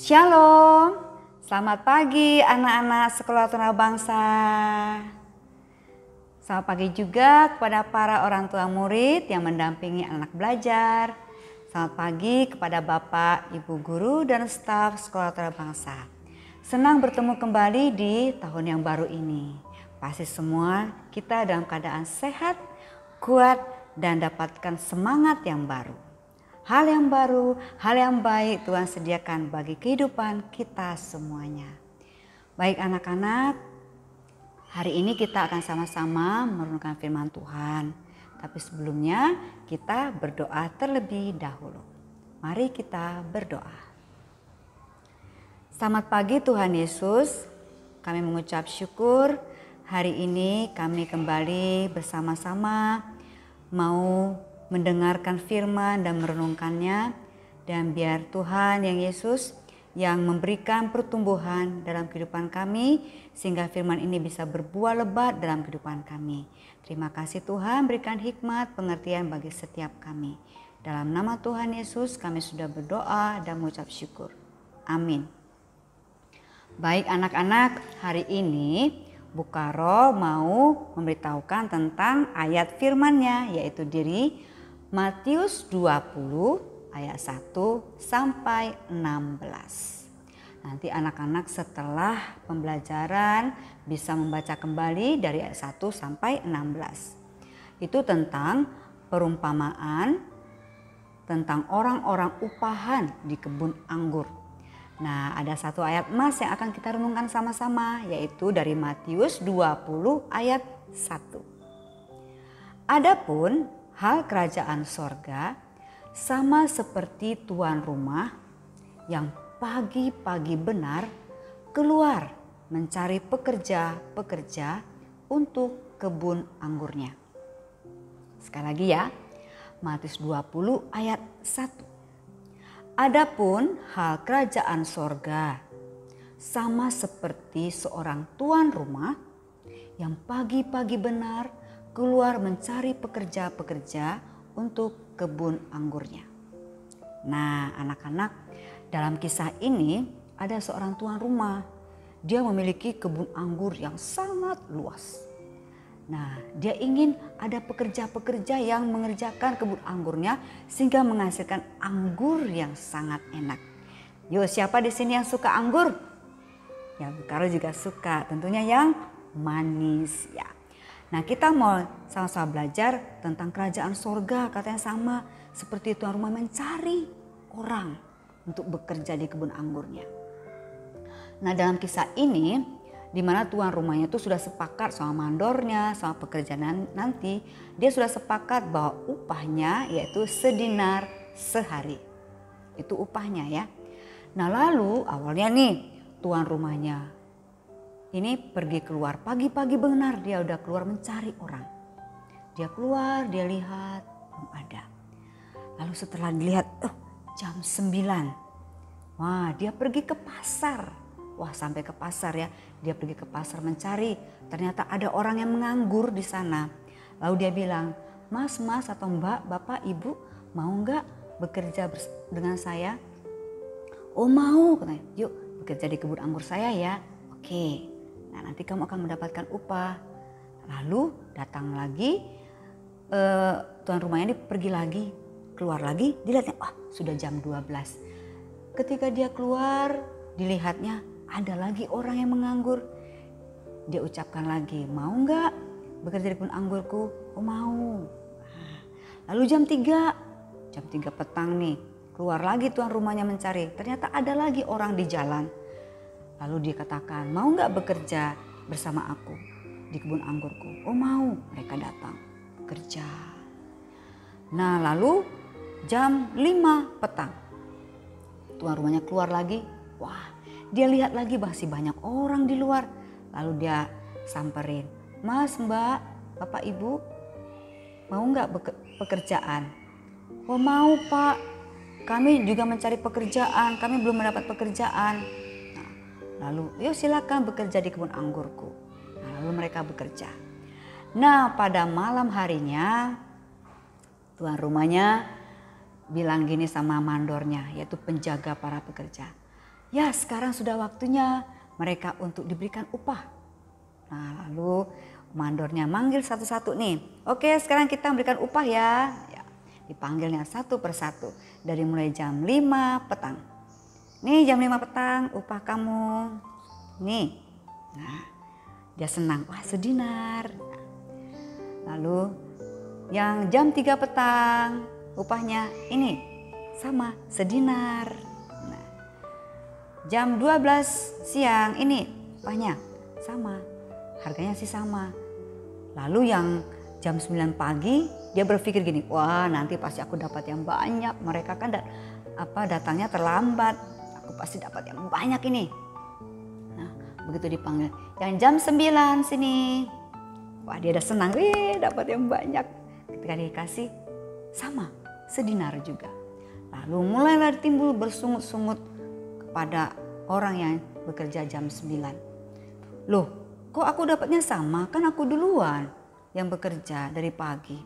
Shalom, selamat pagi anak-anak sekolah tuna bangsa. Selamat pagi juga kepada para orang tua murid yang mendampingi anak belajar. Selamat pagi kepada Bapak, Ibu Guru dan staf sekolah tuna bangsa. Senang bertemu kembali di tahun yang baru ini. Pasti semua kita dalam keadaan sehat, kuat dan dapatkan semangat yang baru. Hal yang baru, hal yang baik Tuhan sediakan bagi kehidupan kita semuanya. Baik anak-anak, hari ini kita akan sama-sama merenungkan firman Tuhan. Tapi sebelumnya kita berdoa terlebih dahulu. Mari kita berdoa. Selamat pagi Tuhan Yesus, kami mengucap syukur hari ini kami kembali bersama-sama mau mendengarkan firman dan merenungkannya, dan biar Tuhan yang Yesus yang memberikan pertumbuhan dalam kehidupan kami sehingga firman ini bisa berbuah lebat dalam kehidupan kami. Terima kasih Tuhan, berikan hikmat pengertian bagi setiap kami. Dalam nama Tuhan Yesus kami sudah berdoa dan mengucap syukur. Amin. Baik anak-anak, hari ini Bu Karo mau memberitahukan tentang ayat firman-Nya, yaitu dari Matius 20 ayat 1 sampai 16. Nanti anak-anak setelah pembelajaran bisa membaca kembali dari ayat 1 sampai 16. Itu tentang perumpamaan tentang orang-orang upahan di kebun anggur. Nah, ada satu ayat emas yang akan kita renungkan sama-sama, yaitu dari Matius 20 ayat 1. Adapun hal kerajaan sorga sama seperti tuan rumah yang pagi-pagi benar keluar mencari pekerja-pekerja untuk kebun anggurnya. Sekali lagi ya, Matius 20 ayat 1. Adapun hal kerajaan sorga sama seperti seorang tuan rumah yang pagi-pagi benar keluar mencari pekerja-pekerja untuk kebun anggurnya. Nah anak-anak, dalam kisah ini ada seorang tuan rumah. Dia memiliki kebun anggur yang sangat luas. Nah dia ingin ada pekerja-pekerja yang mengerjakan kebun anggurnya sehingga menghasilkan anggur yang sangat enak. Yuk, siapa di sini yang suka anggur? Ya, Bu Karo juga suka, tentunya yang manis ya. Nah kita mau sama-sama belajar tentang kerajaan sorga, katanya sama seperti tuan rumah mencari orang untuk bekerja di kebun anggurnya. Nah dalam kisah ini di mana tuan rumahnya itu sudah sepakat sama mandornya, sama pekerjaan nanti, dia sudah sepakat bahwa upahnya yaitu sedinar sehari. Itu upahnya ya. Nah lalu awalnya nih tuan rumahnya ini pergi keluar pagi-pagi benar, dia udah keluar mencari orang. Dia keluar, dia lihat belum ada. Lalu setelah dilihat jam 9. Wah, dia pergi ke pasar. Wah, sampai ke pasar ya. Dia pergi ke pasar mencari. Ternyata ada orang yang menganggur di sana. Lalu dia bilang, "Mas atau Mbak, Bapak, Ibu, mau nggak bekerja dengan saya?" "Oh, mau," katanya. "Yuk, bekerja di kebun anggur saya ya." "Oke. Nah nanti kamu akan mendapatkan upah." Lalu datang lagi tuan rumahnya ini pergi lagi, keluar lagi, dilihatnya sudah jam 12. Ketika dia keluar dilihatnya ada lagi orang yang menganggur. Dia ucapkan lagi, "Mau nggak bekerja di kebun anggurku?" "Oh mau." Nah, lalu jam 3 petang nih, keluar lagi tuan rumahnya mencari. Ternyata ada lagi orang di jalan. Lalu dia katakan, "Mau nggak bekerja bersama aku di kebun anggurku?" "Oh mau." Mereka datang bekerja. Nah lalu jam 5 petang tuan rumahnya keluar lagi. Wah, dia lihat lagi masih banyak orang di luar. Lalu dia samperin, "Mas, Mbak, Bapak, Ibu, mau nggak pekerjaan?" "Oh mau Pak, kami juga mencari pekerjaan, kami belum mendapat pekerjaan." Lalu, "Yuk silakan bekerja di kebun anggurku." Nah, lalu mereka bekerja. Nah pada malam harinya tuan rumahnya bilang gini sama mandornya, yaitu penjaga para pekerja. ya sekarang sudah waktunya mereka untuk diberikan upah. Nah lalu mandornya manggil satu-satu nih. Oke sekarang kita memberikan upah ya. Dipanggilnya satu persatu dari mulai jam 5 petang. Nih jam 5 petang upah kamu. Nih. Nah dia senang, wah sedinar. Lalu yang jam 3 petang upahnya ini sama sedinar. Nah, jam 12 siang ini upahnya sama, harganya sih sama. Lalu yang jam 9 pagi dia berpikir gini, wah nanti pasti aku dapat yang banyak. Mereka kan datangnya terlambat, aku pasti dapat yang banyak ini. Nah begitu dipanggil, yang jam 9 sini. Wah dia udah senang, dapat yang banyak. Ketika dikasih sama, sedinar juga. Lalu mulailah timbul bersungut-sungut kepada orang yang bekerja jam 9. Loh kok aku dapatnya sama, kan aku duluan yang bekerja dari pagi.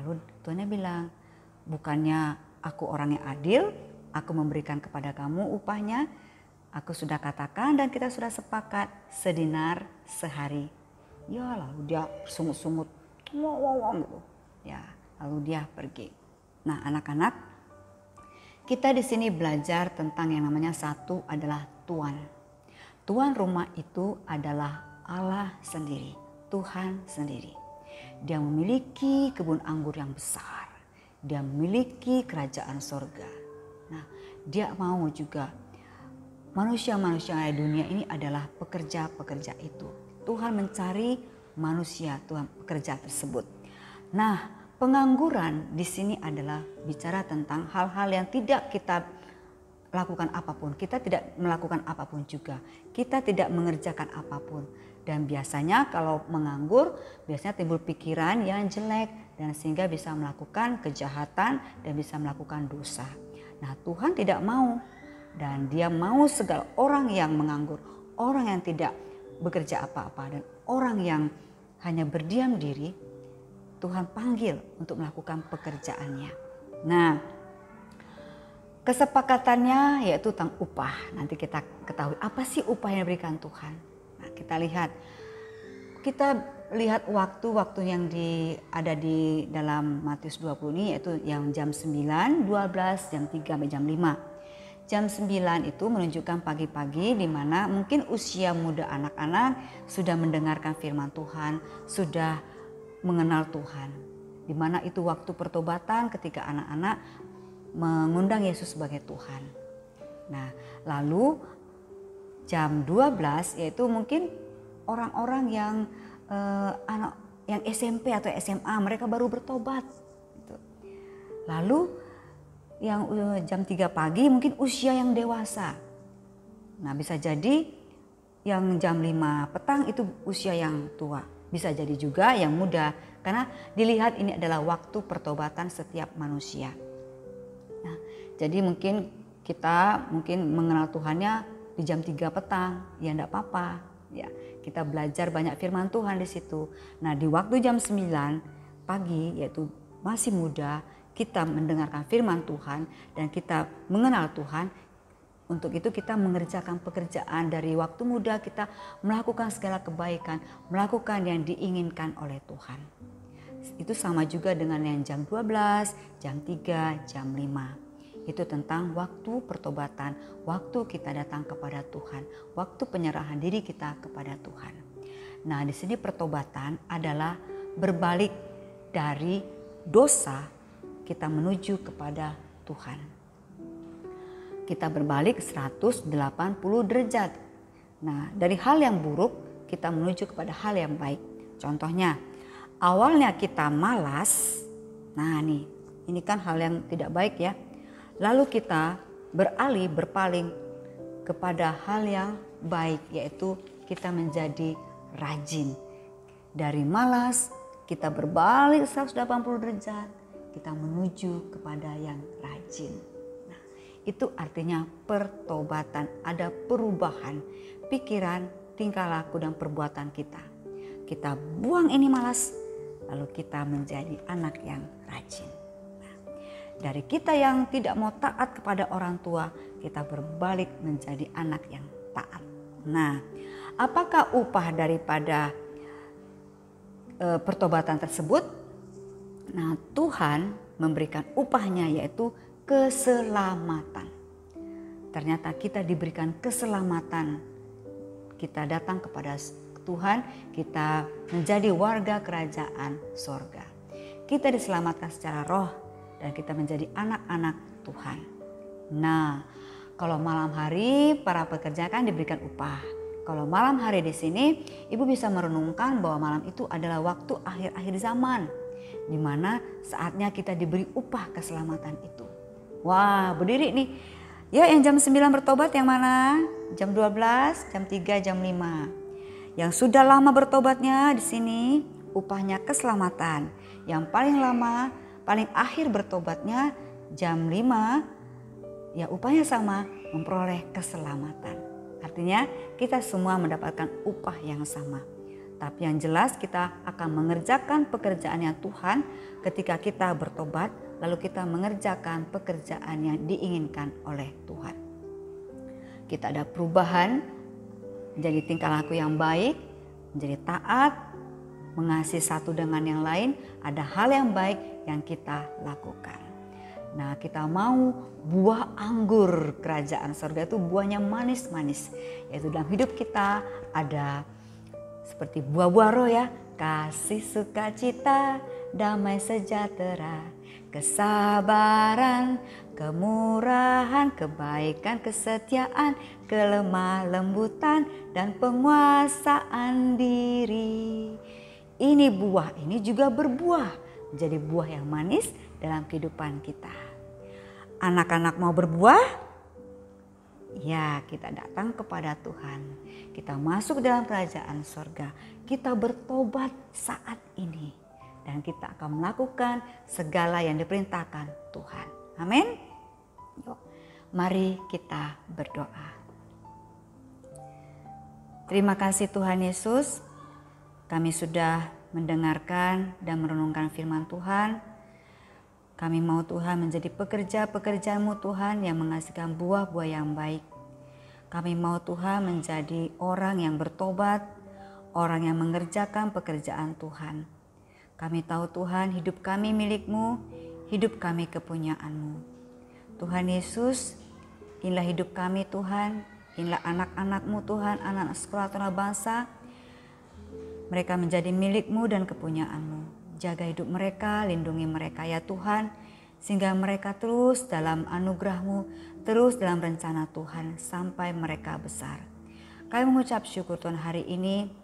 Lalu tuannya bilang, bukannya aku orang yang adil, aku memberikan kepada kamu upahnya, aku sudah katakan dan kita sudah sepakat sedinar sehari. Ya lalu dia sungut-sungut, gitu. Ya lalu dia pergi. Nah anak-anak, kita di sini belajar tentang yang namanya satu adalah Tuhan. Tuan rumah itu adalah Allah sendiri, Tuhan sendiri. Dia memiliki kebun anggur yang besar. Dia memiliki kerajaan sorga. Nah, dia mau juga manusia-manusia di dunia ini adalah pekerja-pekerja itu. Tuhan mencari manusia, Tuhan pekerja tersebut. Nah, pengangguran di sini adalah bicara tentang hal-hal yang tidak kita lakukan apapun. Kita tidak melakukan apapun juga. Kita tidak mengerjakan apapun. Dan biasanya kalau menganggur, biasanya timbul pikiran yang jelek dan sehingga bisa melakukan kejahatan dan bisa melakukan dosa. Nah, Tuhan tidak mau, dan Dia mau segala orang yang menganggur, orang yang tidak bekerja apa-apa dan orang yang hanya berdiam diri, Tuhan panggil untuk melakukan pekerjaannya. Nah, kesepakatannya yaitu tentang upah. Nanti kita ketahui apa sih upah yang diberikan Tuhan. Nah, kita lihat waktu-waktu yang ada di dalam Matius 20 ini, yaitu yang jam 9, 12, jam 3 sampai jam 5. Jam 9 itu menunjukkan pagi-pagi di mana mungkin usia muda anak-anak sudah mendengarkan firman Tuhan, sudah mengenal Tuhan. Di mana itu waktu pertobatan ketika anak-anak mengundang Yesus sebagai Tuhan. Nah, lalu jam 12 yaitu mungkin orang-orang yang anak yang SMP atau SMA, mereka baru bertobat. Lalu yang jam 3 pagi mungkin usia yang dewasa. Nah, bisa jadi yang jam 5 petang itu usia yang tua. Bisa jadi juga yang muda, karena dilihat ini adalah waktu pertobatan setiap manusia. Nah, jadi mungkin kita mengenal Tuhannya di jam 3 petang, ya enggak apa-apa. Ya, kita belajar banyak firman Tuhan di situ. Nah, di waktu jam 9 pagi yaitu masih muda, kita mendengarkan firman Tuhan dan kita mengenal Tuhan. Untuk itu kita mengerjakan pekerjaan dari waktu muda, kita melakukan segala kebaikan, melakukan yang diinginkan oleh Tuhan. Itu sama juga dengan yang jam 12, jam 3, jam 5. Itu tentang waktu pertobatan, waktu kita datang kepada Tuhan, waktu penyerahan diri kita kepada Tuhan. Nah, di sini pertobatan adalah berbalik dari dosa kita menuju kepada Tuhan. Kita berbalik 180 derajat. Nah, dari hal yang buruk kita menuju kepada hal yang baik. Contohnya, awalnya kita malas. Nah, ini kan hal yang tidak baik ya. Lalu kita berpaling kepada hal yang baik, yaitu kita menjadi rajin. Dari malas kita berbalik 180 derajat. Kita menuju kepada yang rajin. Nah, itu artinya pertobatan, ada perubahan pikiran, tingkah laku dan perbuatan kita. Kita buang ini malas, lalu kita menjadi anak yang rajin. Nah, Dari kita yang tidak mau taat kepada orang tua, kita berbalik menjadi anak yang taat. Nah, apakah upah daripada pertobatan tersebut? Nah, Tuhan memberikan upahnya, yaitu keselamatan. Ternyata kita diberikan keselamatan. Kita datang kepada Tuhan, kita menjadi warga kerajaan sorga. Kita diselamatkan secara roh dan kita menjadi anak-anak Tuhan. Nah, kalau malam hari para pekerja kan diberikan upah. Kalau malam hari di sini, Ibu bisa merenungkan bahwa malam itu adalah waktu akhir-akhir zaman, di mana saatnya kita diberi upah keselamatan itu. Wah, berdiri nih. Ya, yang jam 9 bertobat yang mana? Jam 12, jam 3, jam 5. Yang sudah lama bertobatnya di sini upahnya keselamatan. Yang paling lama, paling akhir bertobatnya jam 5, ya upahnya sama, memperoleh keselamatan. Artinya kita semua mendapatkan upah yang sama. Tapi yang jelas kita akan mengerjakan pekerjaannya Tuhan ketika kita bertobat, lalu kita mengerjakan pekerjaan yang diinginkan oleh Tuhan. Kita ada perubahan menjadi tingkah laku yang baik, menjadi taat, mengasihi satu dengan yang lain. Ada hal yang baik yang kita lakukan. Nah, kita mau buah anggur kerajaan surga itu buahnya manis-manis. Yaitu dalam hidup kita ada seperti buah-buah roh ya. Kasih, sukacita, damai sejahtera, kesabaran, kemurahan, kebaikan, kesetiaan, kelemah lembutan, dan penguasaan diri. Ini buah ini juga berbuah, menjadi buah yang manis dalam kehidupan kita. Anak-anak mau berbuah? Ya, kita datang kepada Tuhan. Kita masuk dalam kerajaan sorga. Kita bertobat saat ini. Dan kita akan melakukan segala yang diperintahkan Tuhan. Amin. Yuk, mari kita berdoa. Terima kasih Tuhan Yesus. Kami sudah mendengarkan dan merenungkan firman Tuhan. Kami mau Tuhan menjadi pekerja-pekerja-Mu Tuhan yang menghasilkan buah-buah yang baik. Kami mau Tuhan menjadi orang yang bertobat, orang yang mengerjakan pekerjaan Tuhan. Kami tahu Tuhan hidup kami milik-Mu, hidup kami kepunyaan-Mu. Tuhan Yesus, inilah hidup kami Tuhan, inilah anak-anak-Mu Tuhan, anak-anak sekolah tanah bangsa. Mereka menjadi milik-Mu dan kepunyaan-Mu. Jaga hidup mereka, lindungi mereka ya Tuhan, sehingga mereka terus dalam anugerah-Mu, terus dalam rencana Tuhan sampai mereka besar. Kami mengucap syukur Tuhan hari ini,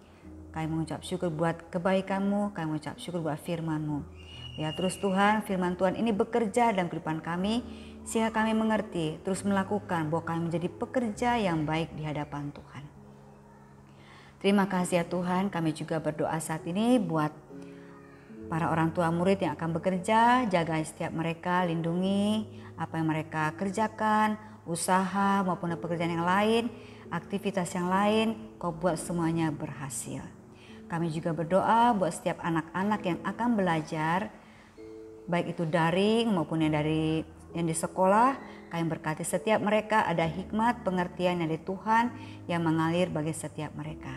kami mengucap syukur buat kebaikan-Mu, kami mengucap syukur buat firman-Mu. Ya terus Tuhan, firman Tuhan ini bekerja dalam kehidupan kami, sehingga kami mengerti, terus melakukan bahwa kami menjadi pekerja yang baik di hadapan Tuhan. Terima kasih ya Tuhan, kami juga berdoa saat ini buat para orang tua murid yang akan bekerja, jaga setiap mereka, lindungi apa yang mereka kerjakan, usaha maupun pekerjaan yang lain, aktivitas yang lain, Kau buat semuanya berhasil. Kami juga berdoa buat setiap anak-anak yang akan belajar, baik itu daring maupun yang di sekolah. Kami berkati setiap mereka ada hikmat, pengertian dari Tuhan yang mengalir bagi setiap mereka.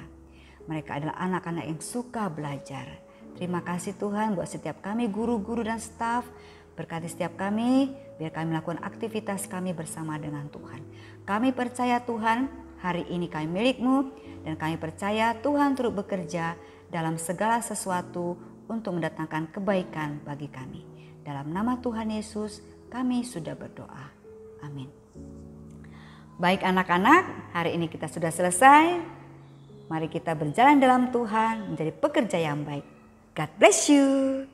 Mereka adalah anak-anak yang suka belajar. Terima kasih Tuhan buat setiap kami guru-guru dan staf. Berkati setiap kami, biar kami melakukan aktivitas kami bersama dengan Tuhan. Kami percaya Tuhan, hari ini kami milik-Mu, dan kami percaya Tuhan turut bekerja dalam segala sesuatu untuk mendatangkan kebaikan bagi kami. Dalam nama Tuhan Yesus, kami sudah berdoa. Amin. Baik anak-anak, hari ini kita sudah selesai. Mari kita berjalan dalam Tuhan, menjadi pekerja yang baik. God bless you.